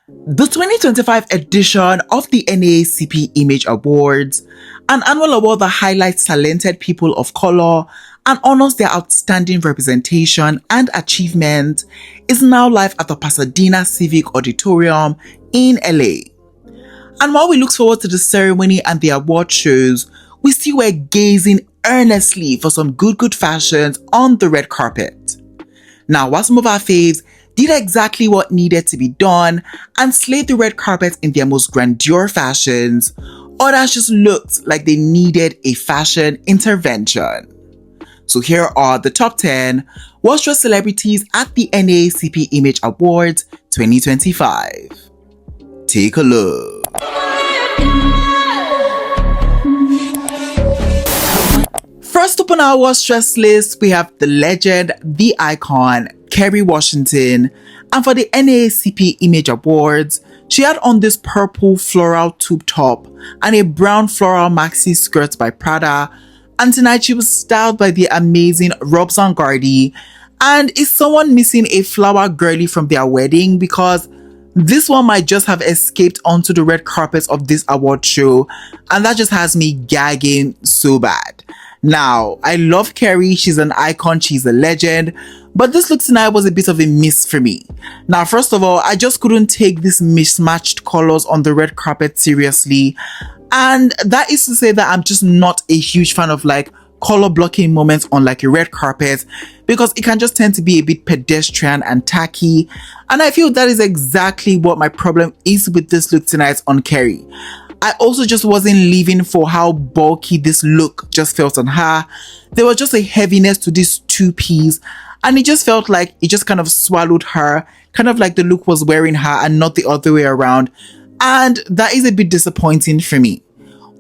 The 2025 edition of the NAACP Image Awards, an annual award that highlights talented people of color and honors their outstanding representation and achievement, is now live at the Pasadena Civic Auditorium in LA. And while we look forward to the ceremony and the award shows, we still were gazing earnestly for some good fashions on the red carpet. Now, while some of our faves did exactly what needed to be done and slayed the red carpet in their most grandeur fashions, others just looked like they needed a fashion intervention. So here are the top 10 worst dressed celebrities at the NAACP Image Awards 2025. Take a look. First up on our worst dressed list, we have the legend, the icon, Kerry Washington. And for the NAACP Image Awards, she had on this purple floral tube top and a brown floral maxi skirt by Prada. And tonight she was styled by the amazing Rob Zangardi. And is someone missing a flower girly from their wedding? Because this one might just have escaped onto the red carpet of this award show, and that just has me gagging so bad. Now, I love Kerry, she's an icon, she's a legend, but this look tonight was a bit of a miss for me. Now, first of all, I just couldn't take these mismatched colors on the red carpet seriously, and that is to say that I'm just not a huge fan of like color blocking moments on like a red carpet, because it can just tend to be a bit pedestrian and tacky, and I feel that is exactly what my problem is with this look tonight on Kerry. I also just wasn't living for how bulky this look just felt on her. There was just a heaviness to this two-piece, and it just felt like it just kind of swallowed her, kind of like the look was wearing her and not the other way around, and that is a bit disappointing for me.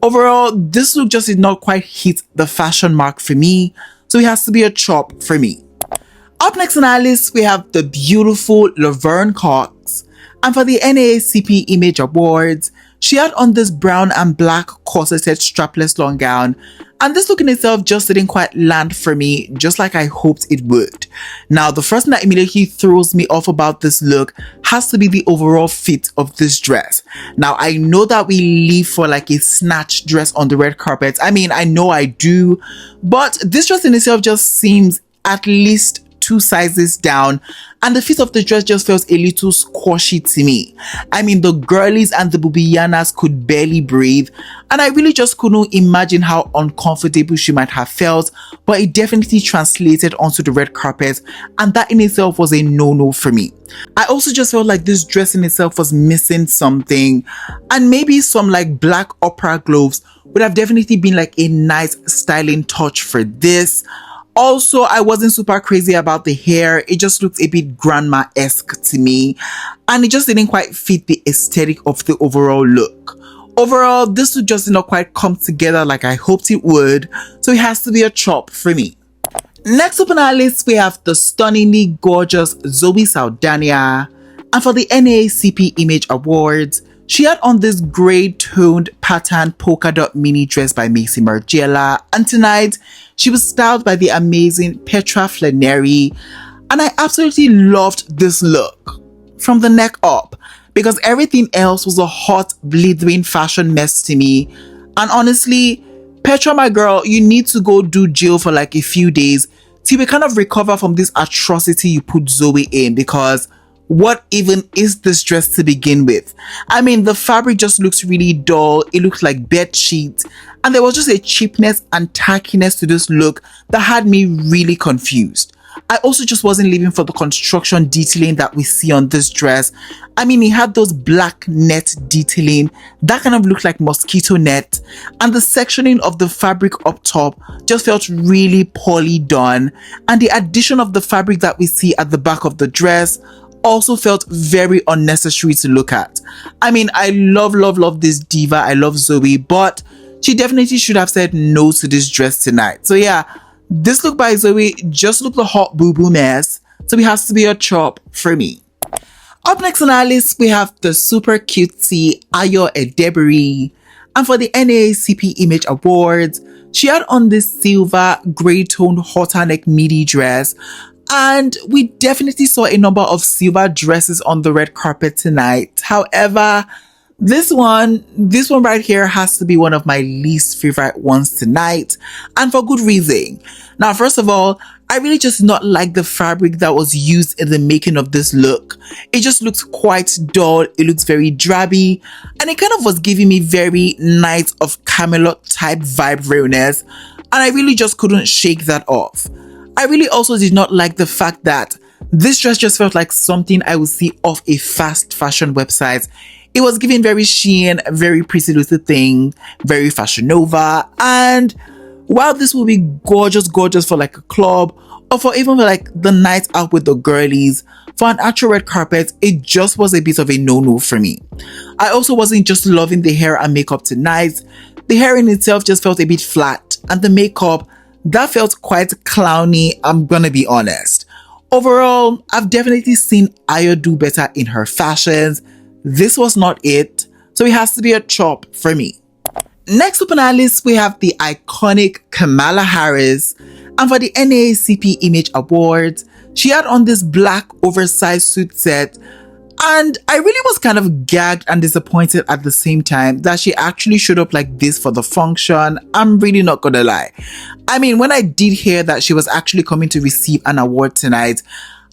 Overall, this look just did not quite hit the fashion mark for me, so it has to be a chop for me. Up next on our list, we have the beautiful Laverne Cox. And for the NAACP Image Awards, she had on this brown and black corseted strapless long gown, and this look in itself just didn't quite land for me, just like I hoped it would. Now, the first thing that immediately throws me off about this look has to be the overall fit of this dress. Now, I know that we live for like a snatch dress on the red carpet. I mean, I know I do, but this dress in itself just seems at least 2 sizes down, and the fit of the dress just feels a little squashy to me. I mean, the girlies and the bubianas could barely breathe, and I really just couldn't imagine how uncomfortable she might have felt, but it definitely translated onto the red carpet, and that in itself was a no-no for me. I also just felt like this dress in itself was missing something, and maybe some like black opera gloves would have definitely been like a nice styling touch for this. Also, I wasn't super crazy about the hair. It just looked a bit grandma-esque to me, and it just didn't quite fit the aesthetic of the overall look. Overall, this look just did not quite come together like I hoped it would, so it has to be a chop for me. Next up on our list, we have the stunningly gorgeous Zoe Saldana. And for the NAACP Image Awards, she had on this grey-toned pattern polka dot mini dress by Macy Margiela, and tonight she was styled by the amazing Petra Flannery, and I absolutely loved this look from the neck up, because everything else was a hot, blithering fashion mess to me. And honestly, Petra, my girl, you need to go do jail for like a few days till we kind of recover from this atrocity you put Zoe in, because what even is this dress to begin with? I mean, the fabric just looks really dull. It looks like bed sheets, and there was just a cheapness and tackiness to this look that had me really confused. I also just wasn't living for the construction detailing that we see on this dress. I mean, it had those black net detailing that kind of looked like mosquito net, and the sectioning of the fabric up top just felt really poorly done, and the addition of the fabric that we see at the back of the dress also felt very unnecessary to look at. I mean, I love this diva. I love Zoe, but she definitely should have said no to this dress tonight. So yeah, this look by Zoe just looked a hot boo-boo mess, so it has to be a chop for me. Up next on our list, we have the super cutesy Ayo Edebiri. And for the NAACP Image Awards, she had on this silver grey toned halter neck midi dress, And we definitely saw a number of silver dresses on the red carpet tonight. However, this one right here has to be one of my least favorite ones tonight, and for good reason. Now, first of all, I really just not like the fabric that was used in the making of this look. It just looks quite dull, it looks very drabby, and it kind of was giving me very Knights of Camelot type vibe realness, and I really just couldn't shake that off. I really also did not like the fact that this dress just felt like something I would see off a fast fashion website. It was giving very Shein, very Pretty Little Thing, very Fashion Nova, and while this will be gorgeous for like a club, or for even like the night out with the girlies, for an actual red carpet, it just was a bit of a no-no for me. I also wasn't just loving the hair and makeup tonight. The hair in itself just felt a bit flat, and the makeup, that felt quite clowny, I'm gonna be honest. Overall, I've definitely seen Ayo do better in her fashions. This was not it, so it has to be a chop for me. Next up on our list, we have the iconic Kamala Harris, and for the NAACP Image Awards, she had on this black oversized suit set, and I really was kind of gagged and disappointed at the same time that she actually showed up like this for the function. I'm really not gonna lie. I mean, when I did hear that she was actually coming to receive an award tonight,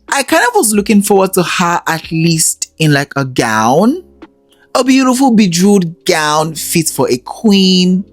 I kind of was looking forward to her at least in like a gown. A beautiful bejeweled gown fit for a queen.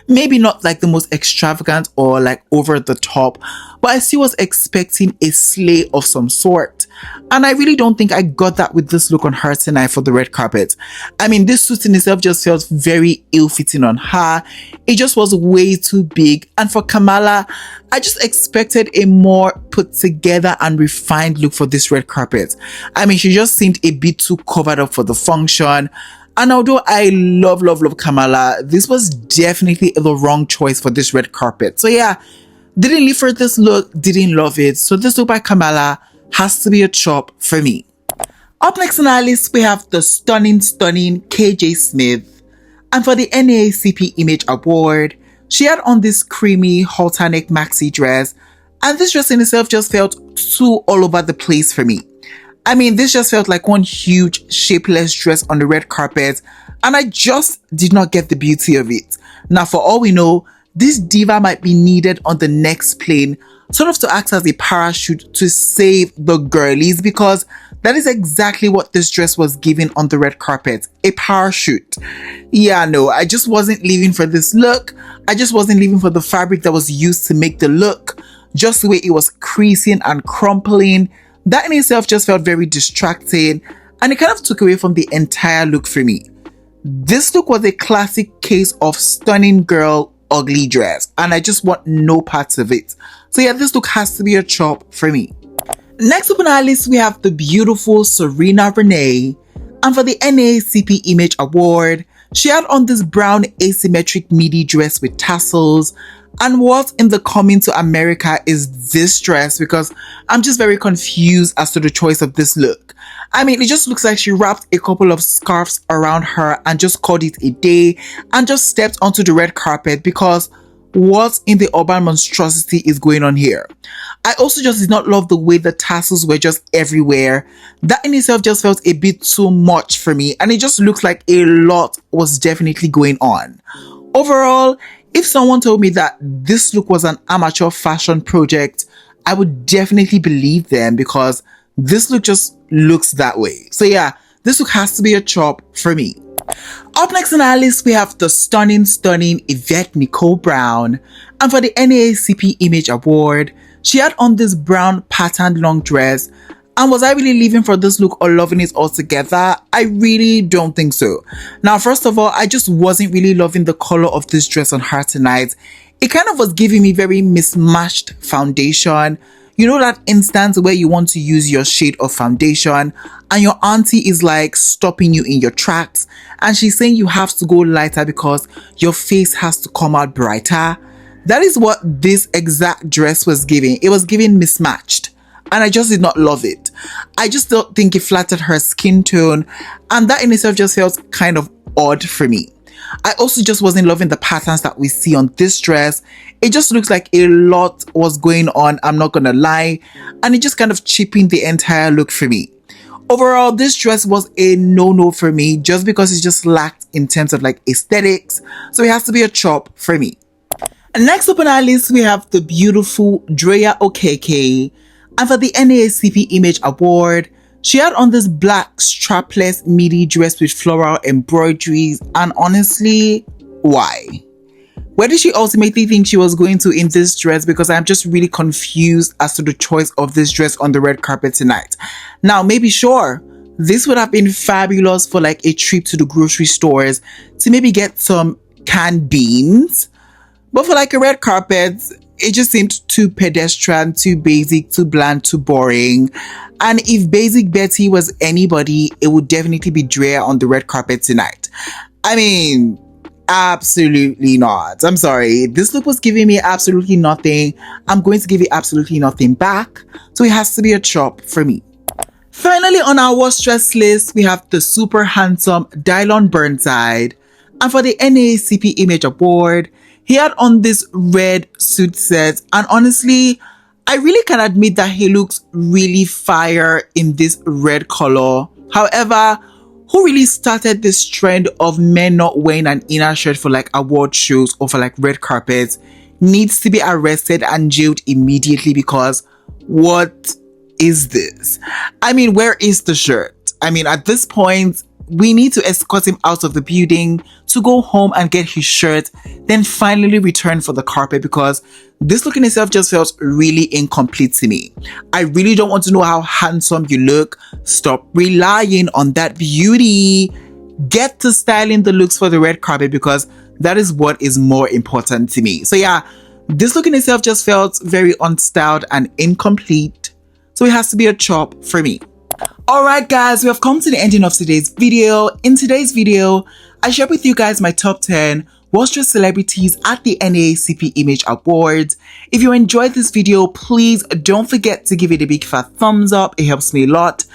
Maybe not like the most extravagant or like over the top, but I still was expecting a slay of some sort. And I really don't think I got that with this look on her tonight for the red carpet. I mean, this suit in itself just felt very ill-fitting on her. It just was way too big. And for Kamala, I just expected a more put together and refined look for this red carpet. I mean, she just seemed a bit too covered up for the function. And although I love Kamala, this was definitely the wrong choice for this red carpet. So yeah, didn't live for this look, didn't love it. So this look by Kamala has to be a chop for me. Up next on our list, we have the stunning KJ Smith. And for the NAACP Image Award, she had on this creamy halter neck maxi dress. And this dress in itself just felt too all over the place for me. I mean, this just felt like one huge shapeless dress on the red carpet, and I just did not get the beauty of it. Now, for all we know, this diva might be needed on the next plane, sort of to act as a parachute to save the girlies, because that is exactly what this dress was giving on the red carpet, a parachute. Yeah, no, I just wasn't living for this look. I just wasn't living for the fabric that was used to make the look, just the way it was creasing and crumpling. That in itself just felt very distracting, and it kind of took away from the entire look for me. This look was a classic case of stunning girl, ugly dress, and I just want no parts of it. So yeah, this look has to be a chop for me. Next up on our list, we have the beautiful Sarina Renee, and for the NAACP Image Award, she had on this brown asymmetric midi dress with tassels. And what in the coming to America is this dress? Because I'm just very confused as to the choice of this look. I mean, it just looks like she wrapped a couple of scarves around her and just called it a day and just stepped onto the red carpet, because what in the urban monstrosity is going on here? I also just did not love the way the tassels were just everywhere. That in itself just felt a bit too much for me, and it just looks like a lot was definitely going on. Overall, if someone told me that this look was an amateur fashion project, I would definitely believe them, because this look just looks that way. So yeah, this look has to be a chop for me. Up next on our list, we have the stunning Yvette Nicole Brown. And for the NAACP Image Award, she had on this brown patterned long dress. And was I really living for this look or loving it altogether? I really don't think so. Now, first of all, I just wasn't really loving the color of this dress on her tonight. It kind of was giving me very mismatched foundation. You know that instance where you want to use your shade of foundation and your auntie is like stopping you in your tracks, and she's saying you have to go lighter because your face has to come out brighter? That is what this exact dress was giving. It was giving mismatched. And I just did not love it. I just don't think it flattered her skin tone, and that in itself just felt kind of odd for me. I also just wasn't loving the patterns that we see on this dress. It just looks like a lot was going on, I'm not gonna lie, and it just kind of cheapened the entire look for me. Overall, this dress was a no-no for me just because it just lacked in terms of like aesthetics, so it has to be a chop for me. And next up on our list, we have the beautiful Drea Okeke, and for the NAACP Image Award, she had on this black strapless midi dress with floral embroideries, and honestly, why? Where did she ultimately think she was going to in this dress? Because I'm just really confused as to the choice of this dress on the red carpet tonight. Now, maybe sure, this would have been fabulous for like a trip to the grocery stores to maybe get some canned beans. But for like a red carpet, it just seemed too pedestrian, too basic, too bland, too boring. And if Basic Betty was anybody, it would definitely be Drea on the red carpet tonight. I mean, absolutely not. I'm sorry. This look was giving me absolutely nothing. I'm going to give it absolutely nothing back. So it has to be a chop for me. Finally, on our worst dress list, we have the super handsome Dyllon Burnside. And for the NAACP Image Award, he had on this red suit set, and honestly, I really can admit that he looks really fire in this red color. However, who really started this trend of men not wearing an inner shirt for like award shows or for like red carpets needs to be arrested and jailed immediately, because what is this? I mean, where is the shirt? I mean, at this point, we need to escort him out of the building to go home and get his shirt, then finally return for the carpet, because this look in itself just felt really incomplete to me. I really don't want to know how handsome you look. Stop relying on that beauty. Get to styling the looks for the red carpet, because that is what is more important to me. So yeah, this look in itself just felt very unstyled and incomplete. So it has to be a chop for me. Alright guys, we have come to the ending of today's video. In today's video, I shared with you guys my top 10 worst dressed celebrities at the NAACP Image Awards. If you enjoyed this video, please don't forget to give it a big fat thumbs up. It helps me a lot.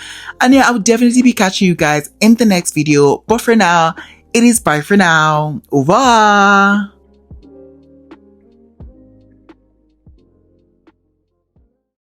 And yeah, I will definitely be catching you guys in the next video. But for now, it is bye for now. Au revoir.